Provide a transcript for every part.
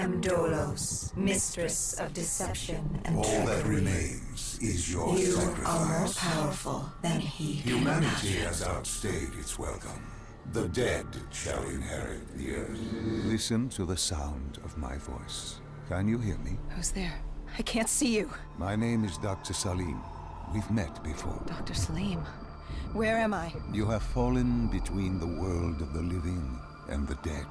am Dolos, mistress of deception and All that trickery. remains is your You sacrifice. are more powerful than he can Humanity imagine. has outstayed its welcome. The dead shall inherit the earth. Listen to the sound of my voice. Can you hear me? Who's there? I can't see you. My name is Dr. Salim. We've met before. Dr. Salim. Where am I? You have fallen between the world of the living and the dead.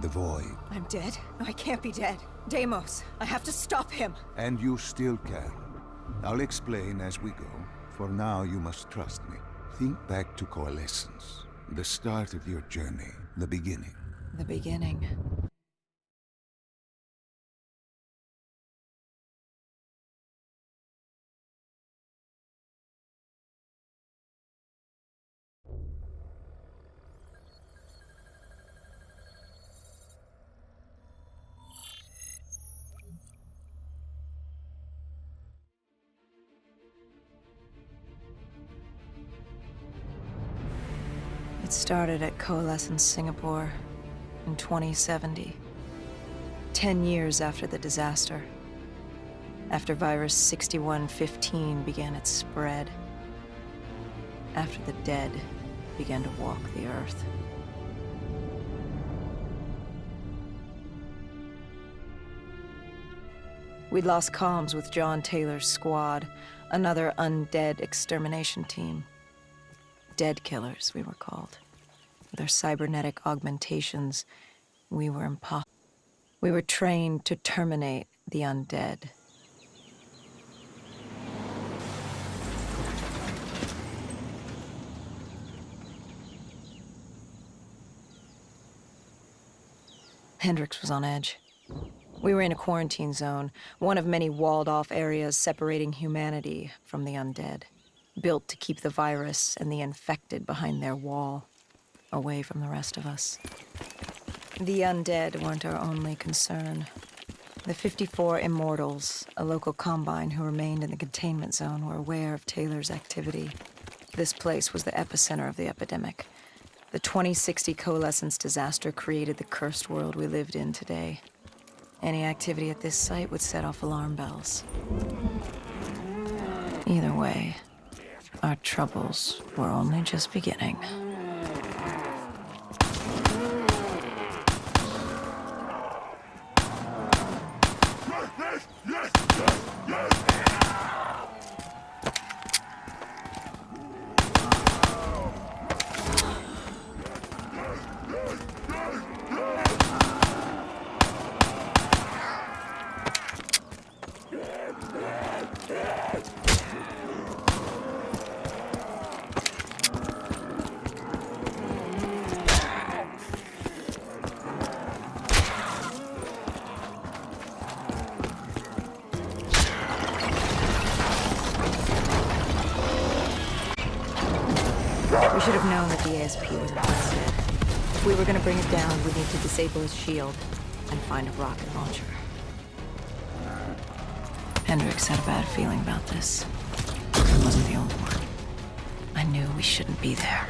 The void. I'm dead? No, I can't be dead. Deimos, I have to stop him. And you still can. I'll explain as we go. For now, you must trust me. Think back to Coalescence. The start of your journey. The beginning. The beginning. It started at Coalescence Singapore in 2070. 10 years after the disaster. After virus 6115 began its spread. After the dead began to walk the earth. We'd lost comms with John Taylor's squad, another undead extermination team. Dead killers, we were called. With our cybernetic augmentations, we were impossible. We were trained to terminate the undead. Hendricks was on edge. We were in a quarantine zone, one of many walled-off areas separating humanity from the undead, built to keep the virus and the infected behind their wall, away from the rest of us. The undead weren't our only concern. The 54 Immortals, a local combine who remained in the containment zone, were aware of Taylor's activity. This place was the epicenter of the epidemic. The 2060 Coalescence disaster created the cursed world we lived in today. Any activity at this site would set off alarm bells. Either way, our troubles were only just beginning. We should have known that the ASP was invested. If we were going to bring it down, we'd need to disable his shield and find a rocket launcher. Hendricks had a bad feeling about this. He wasn't the only one. I knew we shouldn't be there.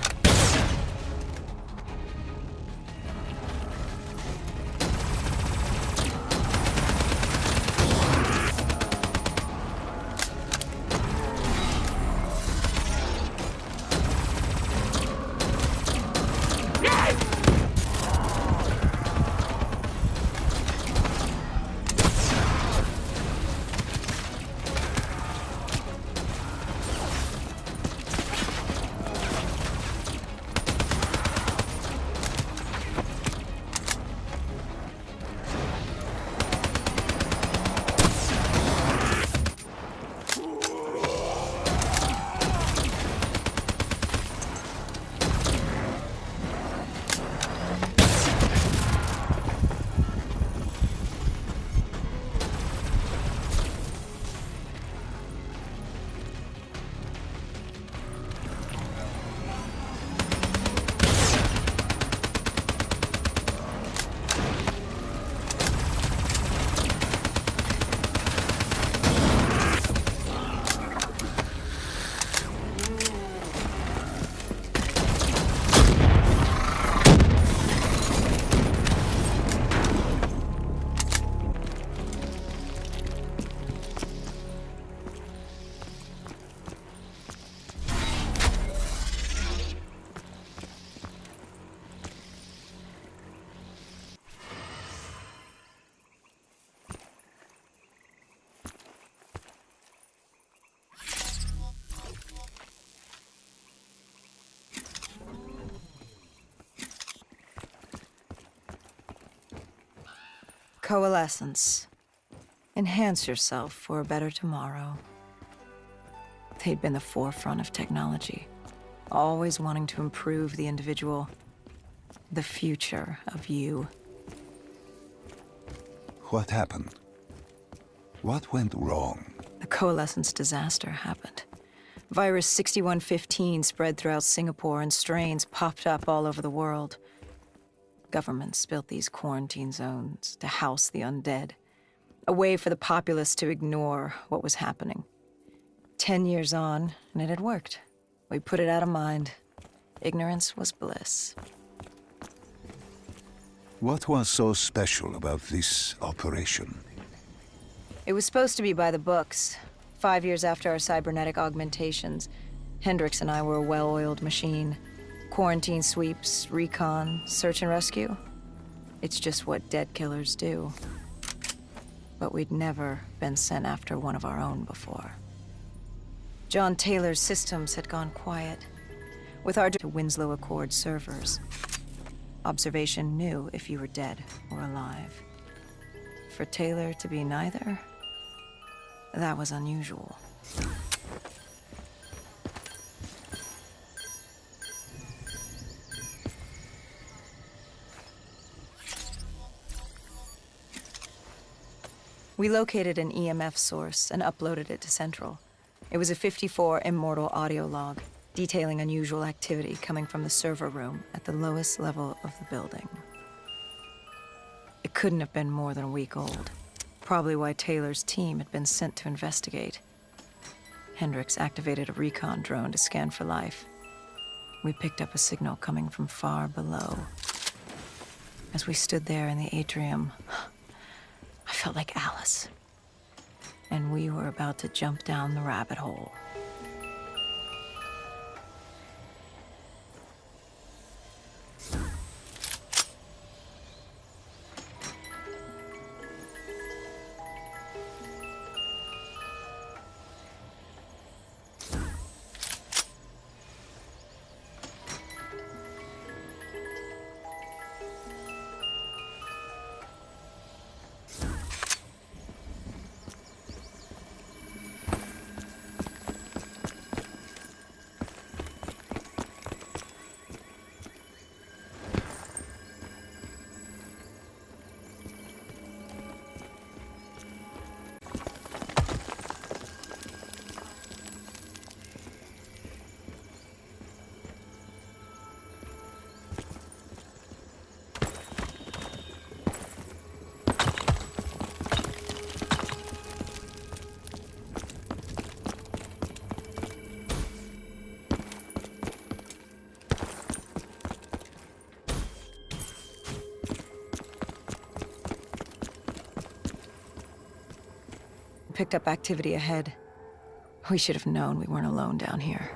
Coalescence. Enhance yourself for a better tomorrow. They'd been the forefront of technology, always wanting to improve the individual, the future of you. What happened? What went wrong? The Coalescence disaster happened. Virus 6115 spread throughout Singapore and strains popped up all over the world. Governments built these quarantine zones to house the undead, a way for the populace to ignore what was happening. 10 years on, and it had worked. We put it out of mind. Ignorance was bliss. What was so special about this operation? It was supposed to be by the books. 5 years after our cybernetic augmentations, Hendricks and I were a well-oiled machine. Quarantine sweeps, recon, search and rescue. It's just what dead killers do. But we'd never been sent after one of our own before. John Taylor's systems had gone quiet. With our to Winslow Accord servers, observation knew if you were dead or alive. For Taylor to be neither, that was unusual. We located an EMF source and uploaded it to Central. It was a 54 immortal audio log, detailing unusual activity coming from the server room at the lowest level of the building. It couldn't have been more than a week old. Probably why Taylor's team had been sent to investigate. Hendricks activated a recon drone to scan for life. We picked up a signal coming from far below. As we stood there in the atrium, I felt like Alice. And we were about to jump down the rabbit hole. Picked up activity ahead. We should have known we weren't alone down here.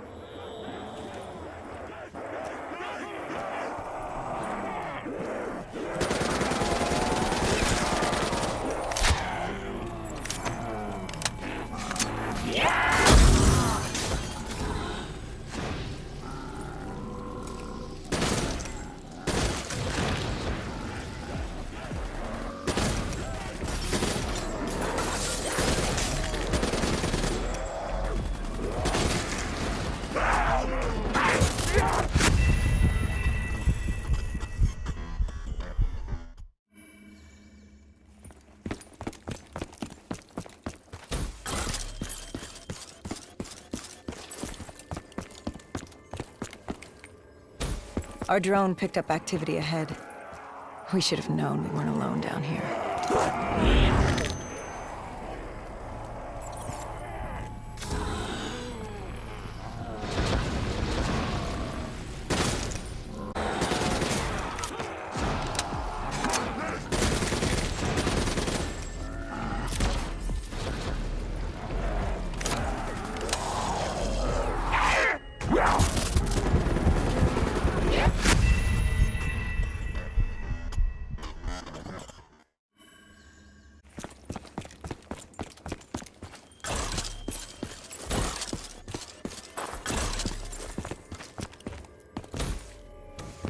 Our drone picked up activity ahead. We should have known we weren't alone down here.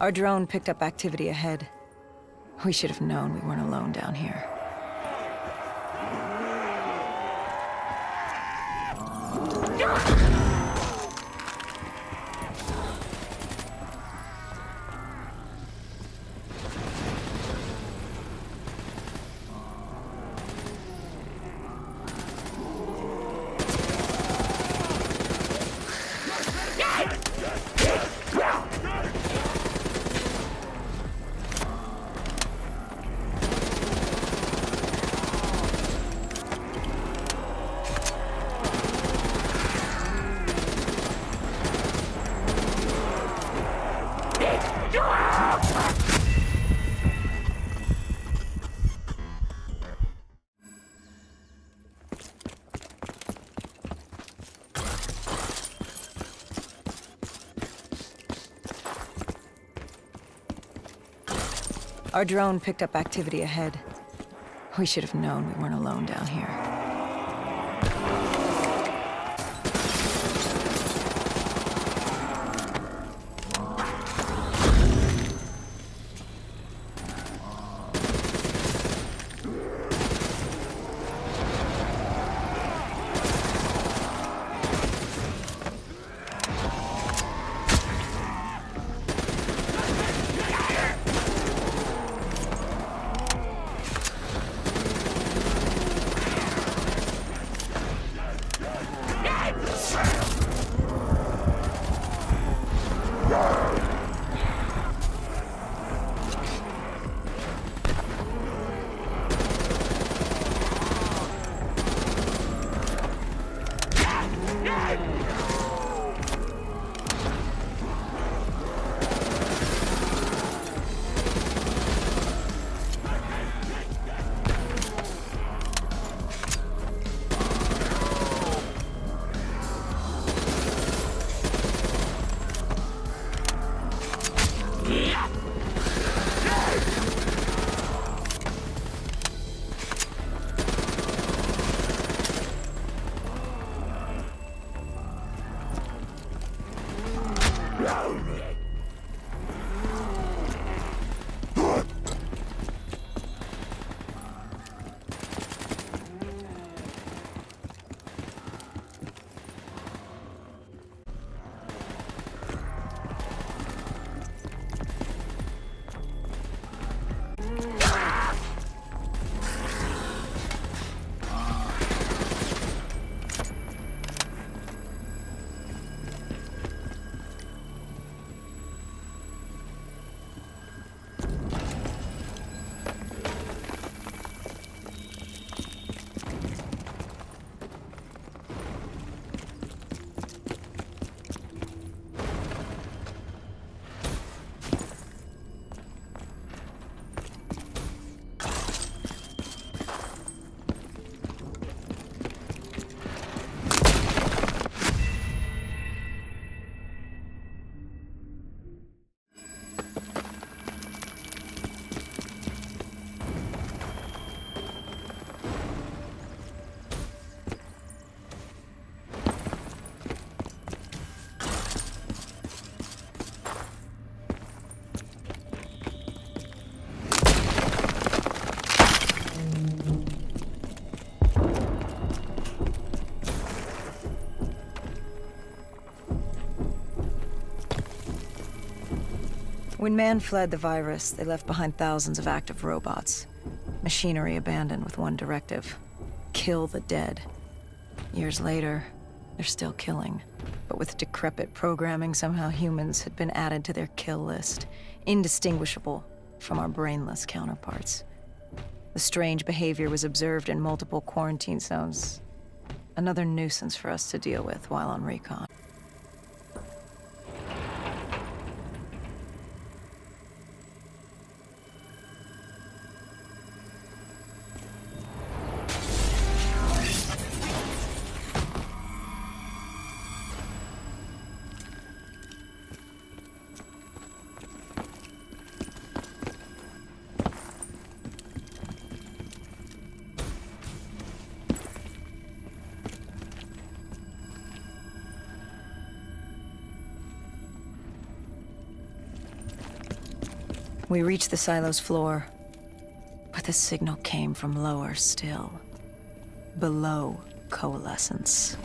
Our drone picked up activity ahead. We should have known we weren't alone down here. Our drone picked up activity ahead. We should have known we weren't alone down here. When man fled the virus, they left behind thousands of active robots. Machinery abandoned with one directive: kill the dead. Years later, they're still killing. But with decrepit programming, somehow humans had been added to their kill list, indistinguishable from our brainless counterparts. The strange behavior was observed in multiple quarantine zones. Another nuisance for us to deal with while on recon. We reached the silo's floor, but the signal came from lower still, below coalescence.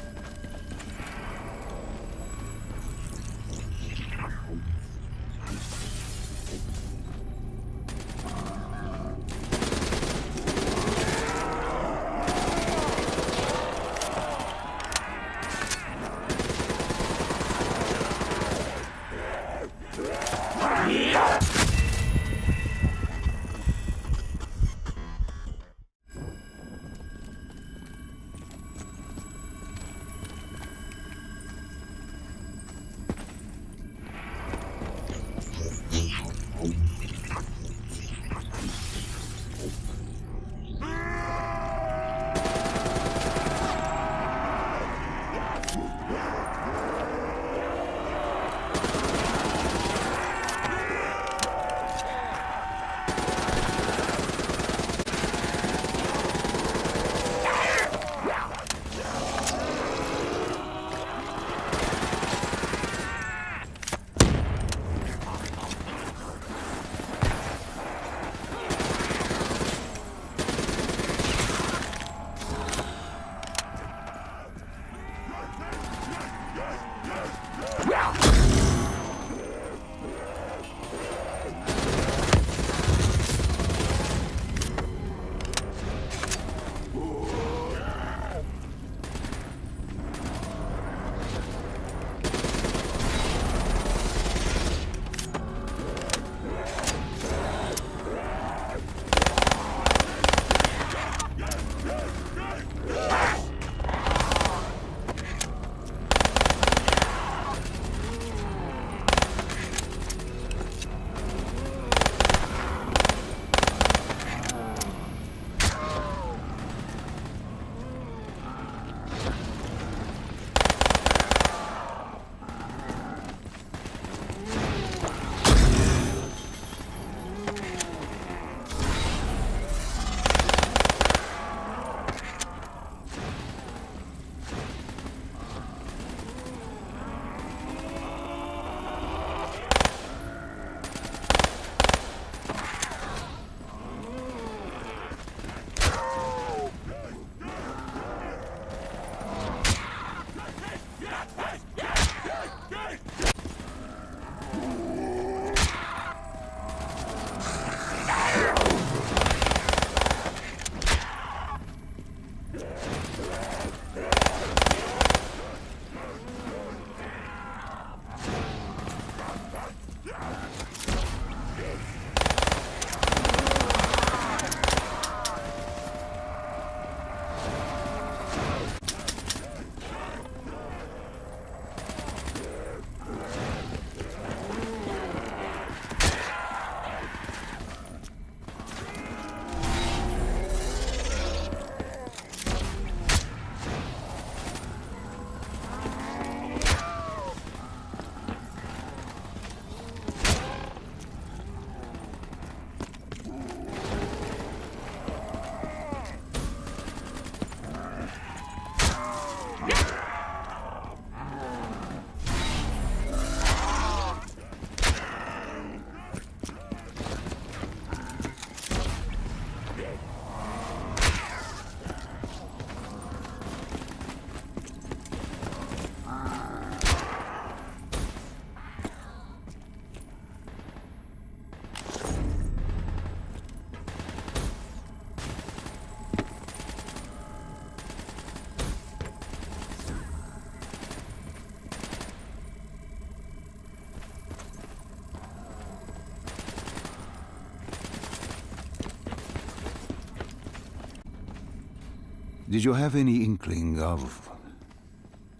Did you have any inkling of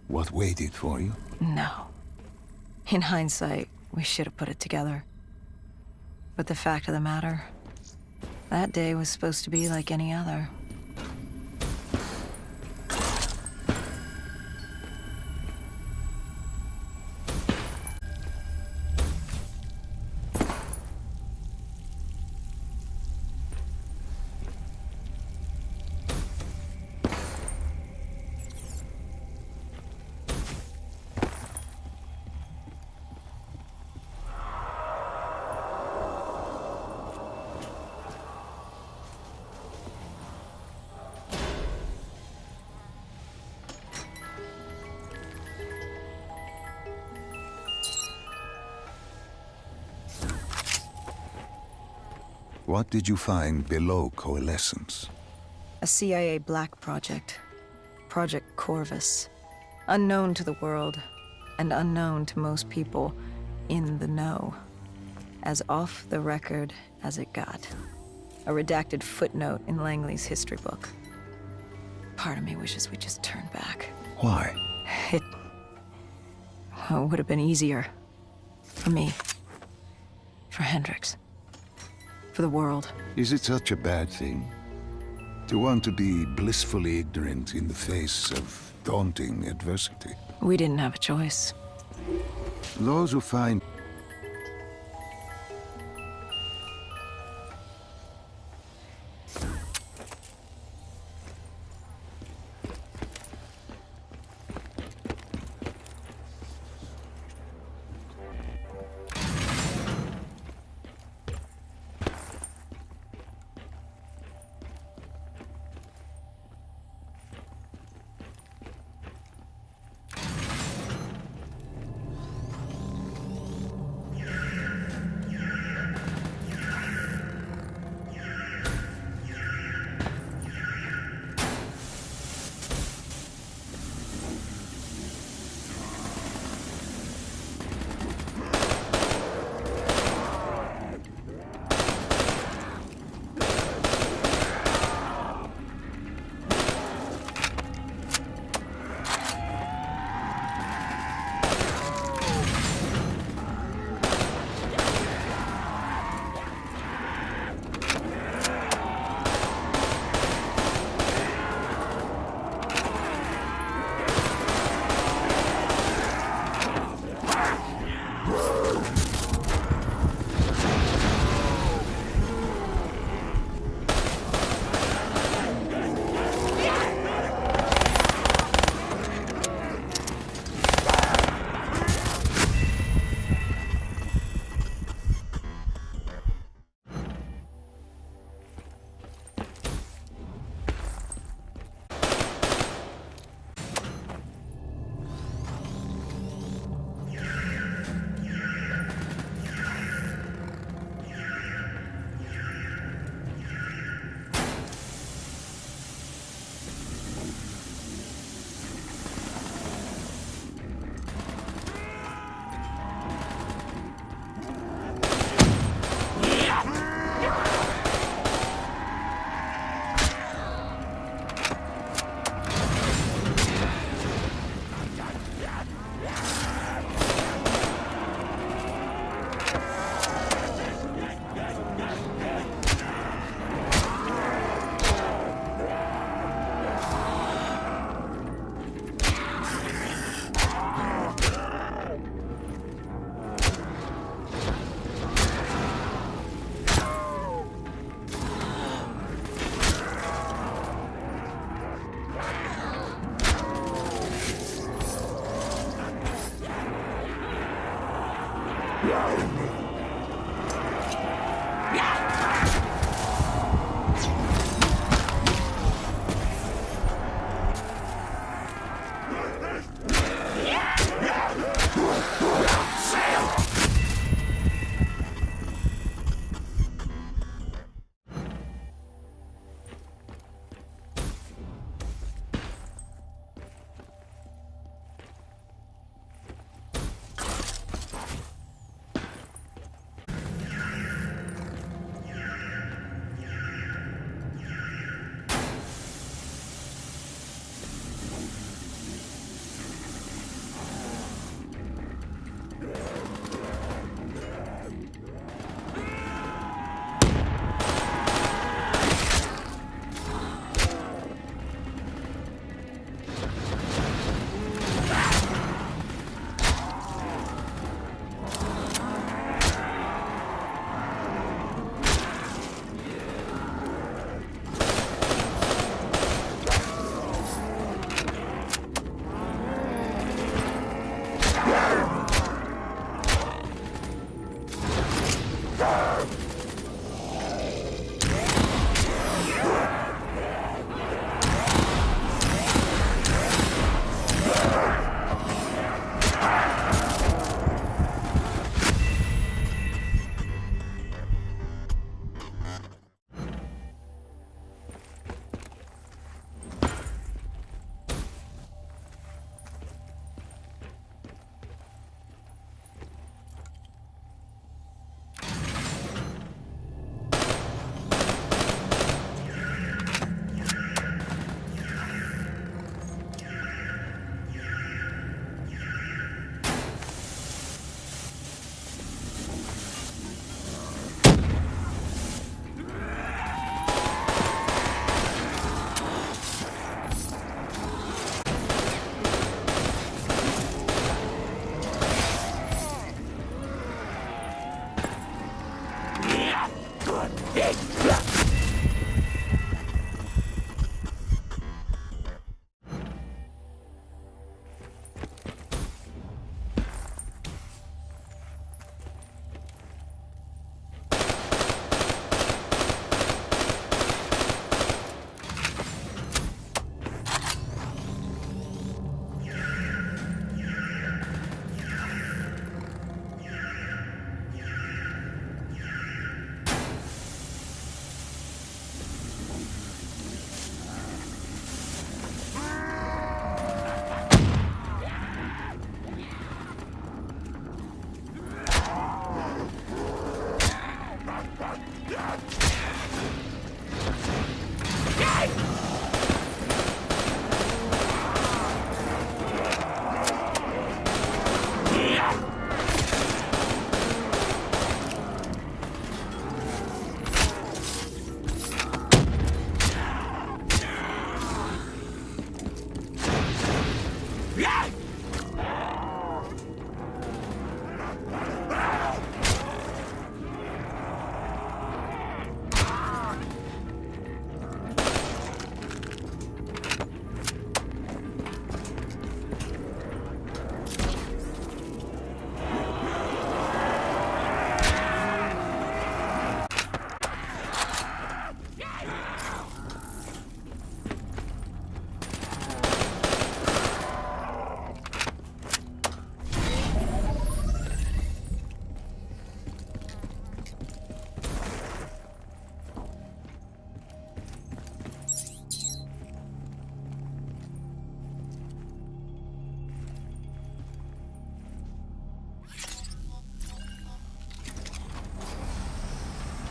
what waited for you? No. In hindsight, we should have put it together. But the fact of the matter, that day was supposed to be like any other. What did you find below Coalescence? A CIA black project. Project Corvus. Unknown to the world, and unknown to most people in the know. As off the record as it got. A redacted footnote in Langley's history book. Part of me wishes we just turned back. Why? It would have been easier. For me. For Hendricks. For the world. Is it such a bad thing? To want to be blissfully ignorant in the face of daunting adversity? We didn't have a choice. Those who find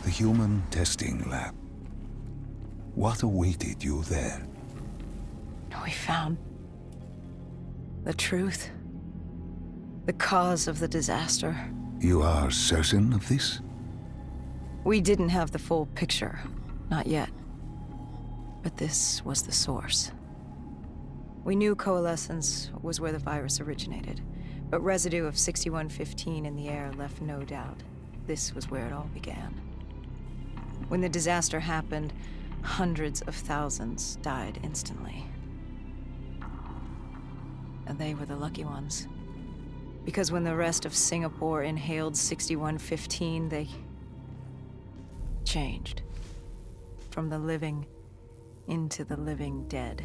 The human testing lab. What awaited you there? We found the truth. The cause of the disaster. You are certain of this? We didn't have the full picture. Not yet. But this was the source. We knew coalescence was where the virus originated, but residue of 6115 in the air left no doubt. This was where it all began. When the disaster happened, hundreds of thousands died instantly. And they were the lucky ones. Because when the rest of Singapore inhaled 6115, they changed. From the living into the living dead.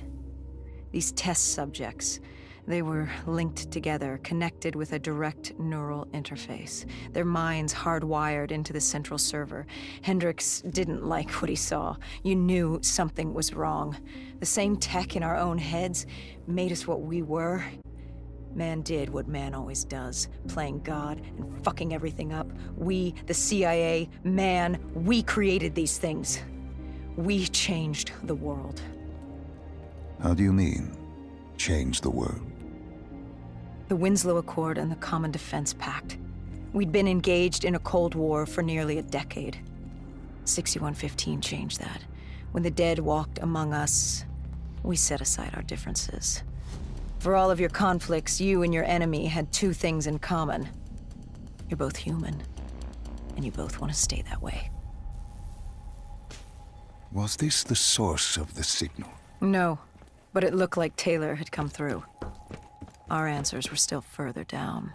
These test subjects, they were linked together, connected with a direct neural interface. Their minds hardwired into the central server. Hendricks didn't like what he saw. You knew something was wrong. The same tech in our own heads made us what we were. Man did what man always does, playing God and fucking everything up. We, the CIA, man, we created these things. We changed the world. How do you mean, change the world? The Winslow Accord and the Common Defense Pact. We'd been engaged in a Cold War for nearly a decade. 6115 changed that. When the dead walked among us, we set aside our differences. For all of your conflicts, you and your enemy had two things in common. You're both human, and you both want to stay that way. Was this the source of the signal? No, but it looked like Taylor had come through. Our answers were still further down.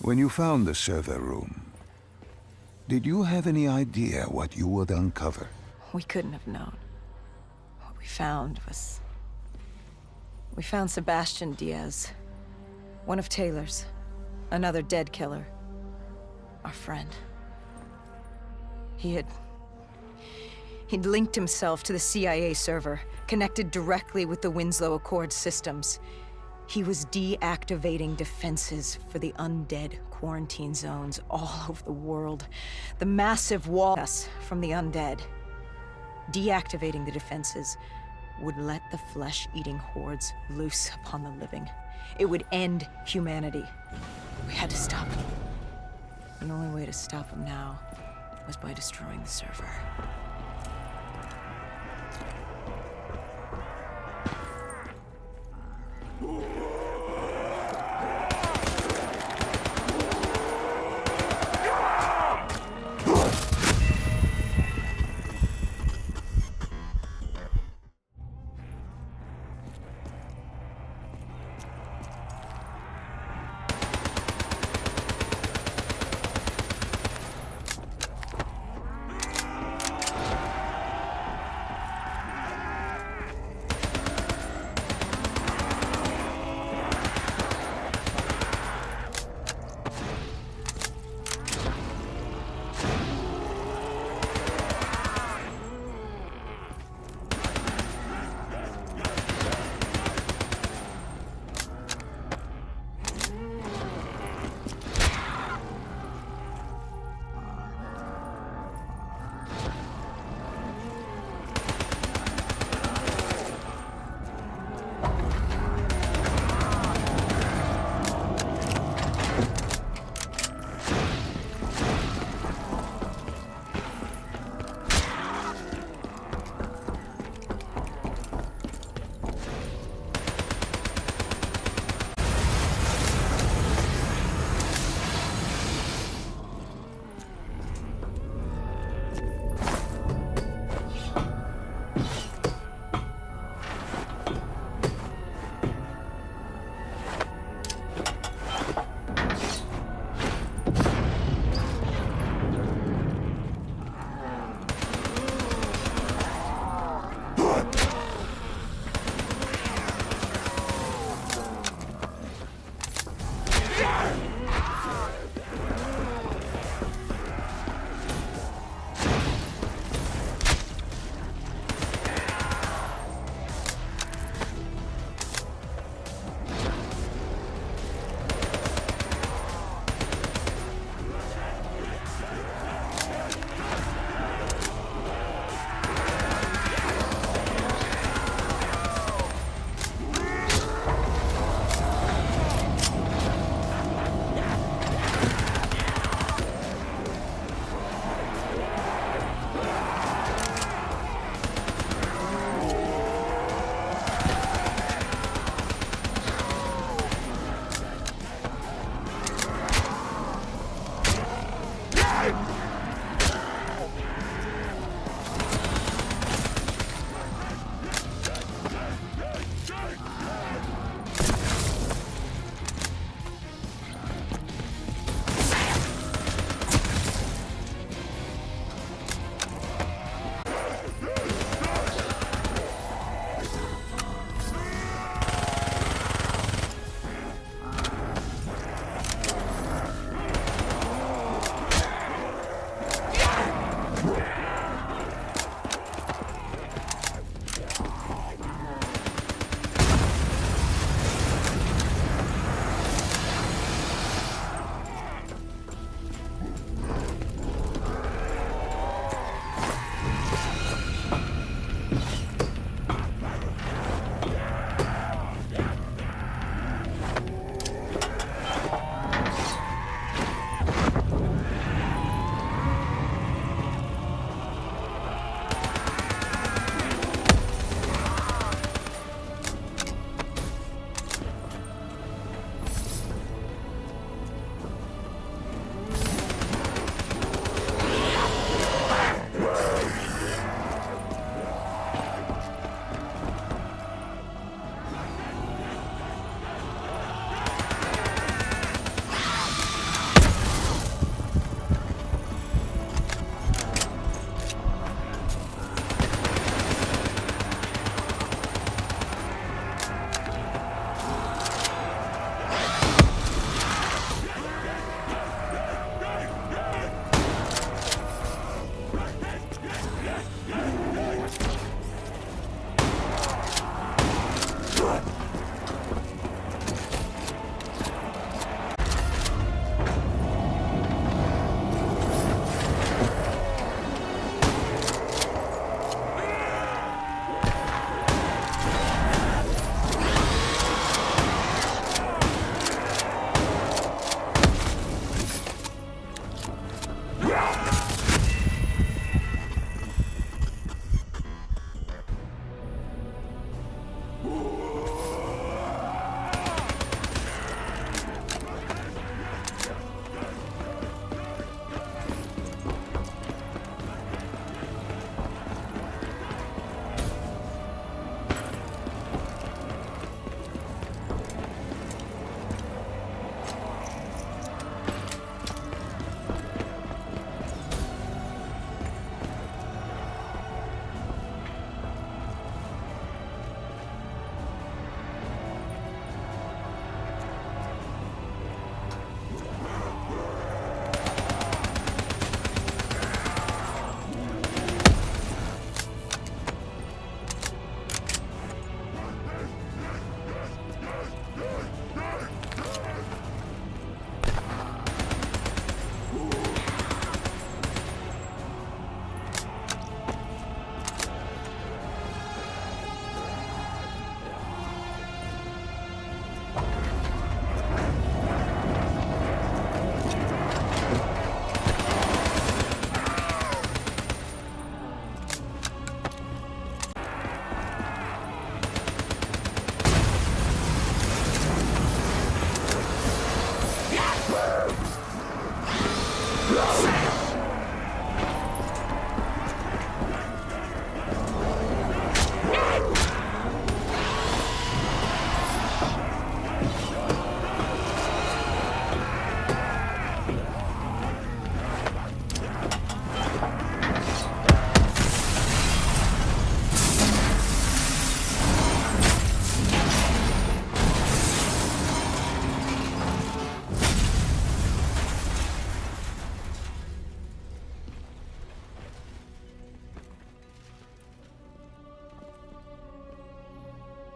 When you found the server room, did you have any idea what you would uncover? We couldn't have known. What we found was... We found Sebastian Diaz. One of Taylor's. Another dead killer. Our friend. He'd linked himself to the CIA server, connected directly with the Winslow Accord systems. He was deactivating defenses for the undead quarantine zones all over the world. The massive wall us from the undead. Deactivating the defenses would let the flesh-eating hordes loose upon the living. It would end humanity. We had to stop him. The only way to stop him now was by destroying the server.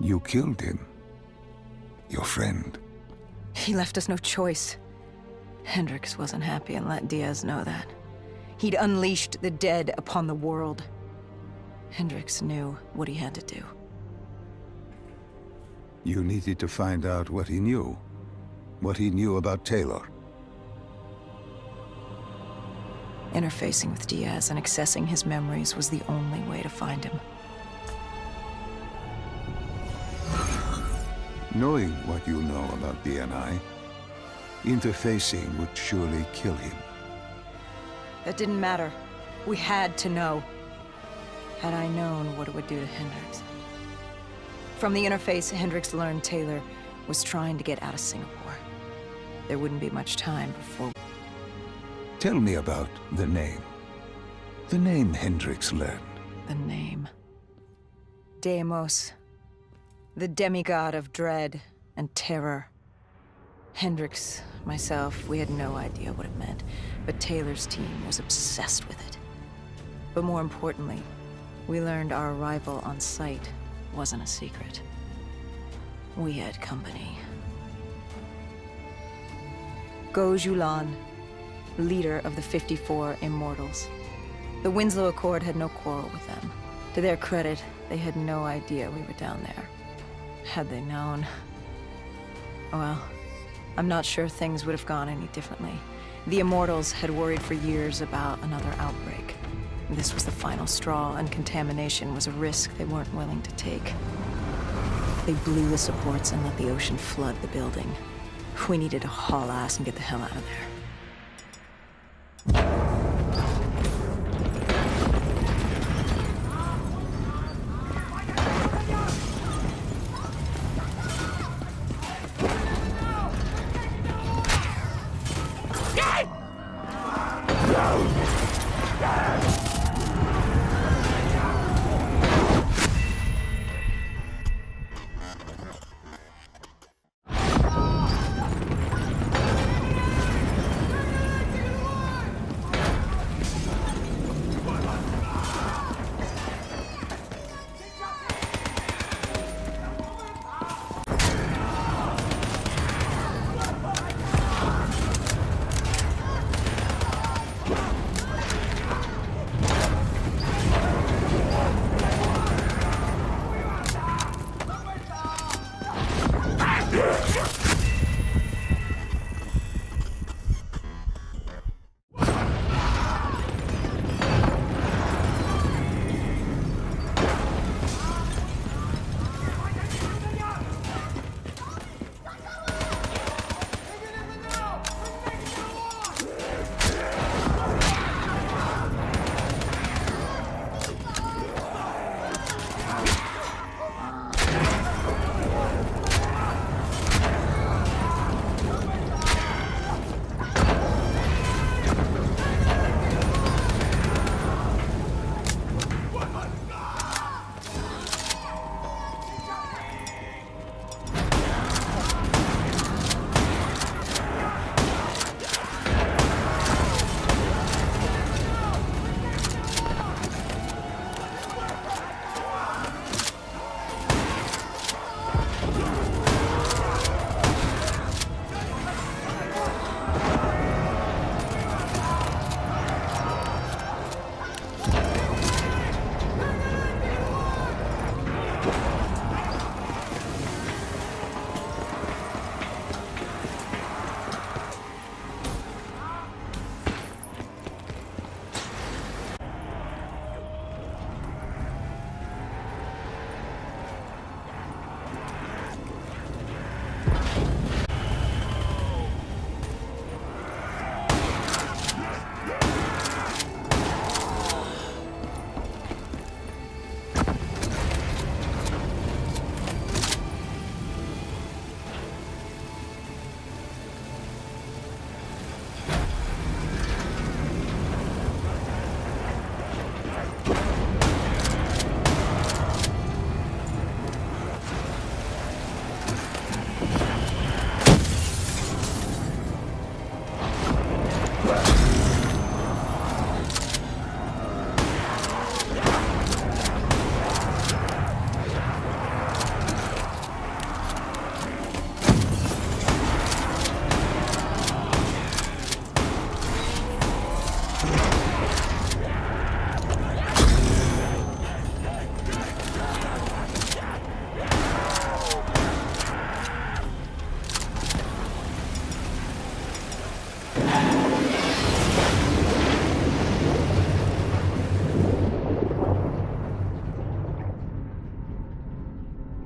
You killed him. Your friend. He left us no choice. Hendricks wasn't happy and let Diaz know that. He'd unleashed the dead upon the world. Hendricks knew what he had to do. You needed to find out what he knew. What he knew about Taylor. Interfacing with Diaz and accessing his memories was the only way to find him. Knowing what you know about DNI, interfacing would surely kill him. That didn't matter. We had to know. Had I known what it would do to Hendricks. From the interface, Hendricks learned Taylor was trying to get out of Singapore. There wouldn't be much time before... Tell me about the name. The name Hendricks learned. The name. Deimos. The demigod of dread and terror. Hendricks, myself, we had no idea what it meant, but Taylor's team was obsessed with it. But more importantly, we learned our arrival on site wasn't a secret. We had company. Go Julan, leader of the 54 Immortals. The Winslow Accord had no quarrel with them. To their credit, they had no idea we were down there. Had they known... well, I'm not sure things would have gone any differently. The Immortals had worried for years about another outbreak. This was the final straw, and contamination was a risk they weren't willing to take. They blew the supports and let the ocean flood the building. We needed to haul ass and get the hell out of there.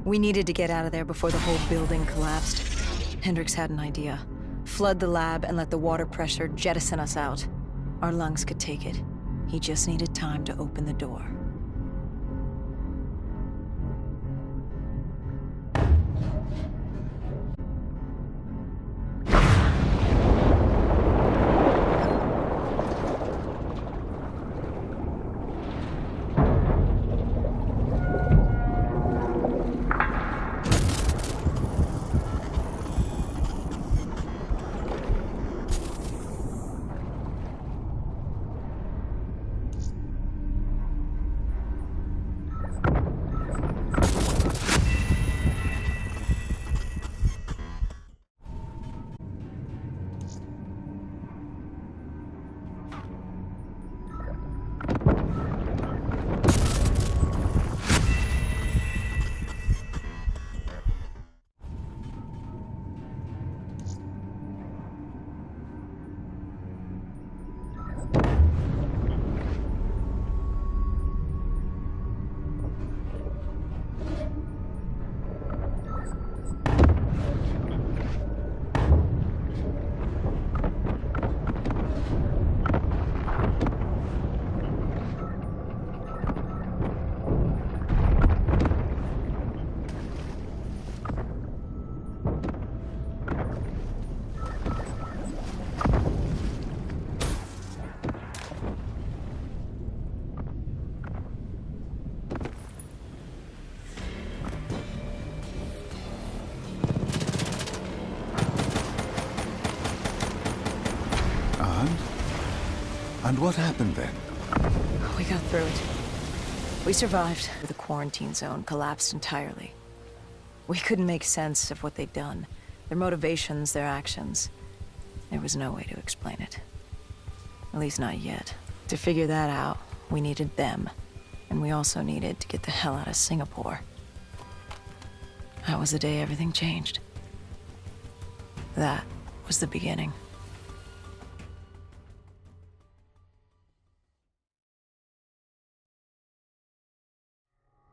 We needed to get out of there before the whole building collapsed. Hendricks had an idea. Flood the lab and let the water pressure jettison us out. Our lungs could take it. He just needed time to open the door. And what happened then? We got through it. We survived. The quarantine zone collapsed entirely. We couldn't make sense of what they'd done. Their motivations, their actions. There was no way to explain it. At least not yet. To figure that out, we needed them. And we also needed to get the hell out of Singapore. That was the day everything changed. That was the beginning.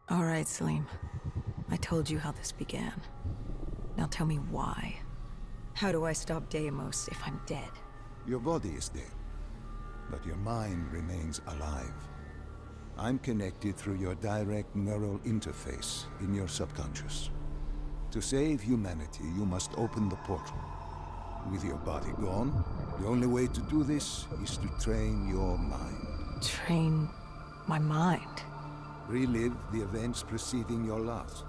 All right, Salim. I told you how this began. Now tell me why. How do I stop Deimos if I'm dead? Your body is dead, but your mind remains alive. I'm connected through your direct neural interface in your subconscious. To save humanity, you must open the portal. With your body gone, the only way to do this is to train your mind. Train my mind? Relive the events preceding your last.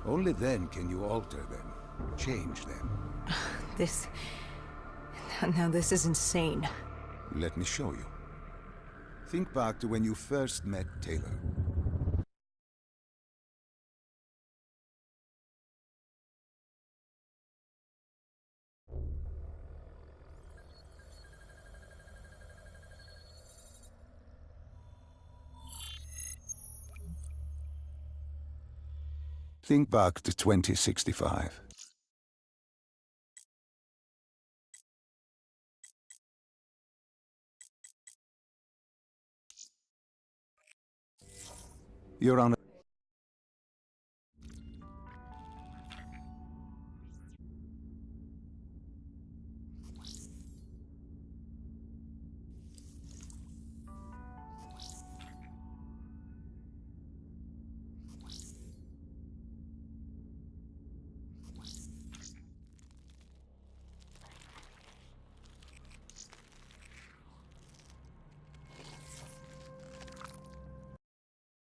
Only then can you alter them, change them. Now this is insane. Let me show you. Think back to when you first met Taylor. Think back to 2065. You're on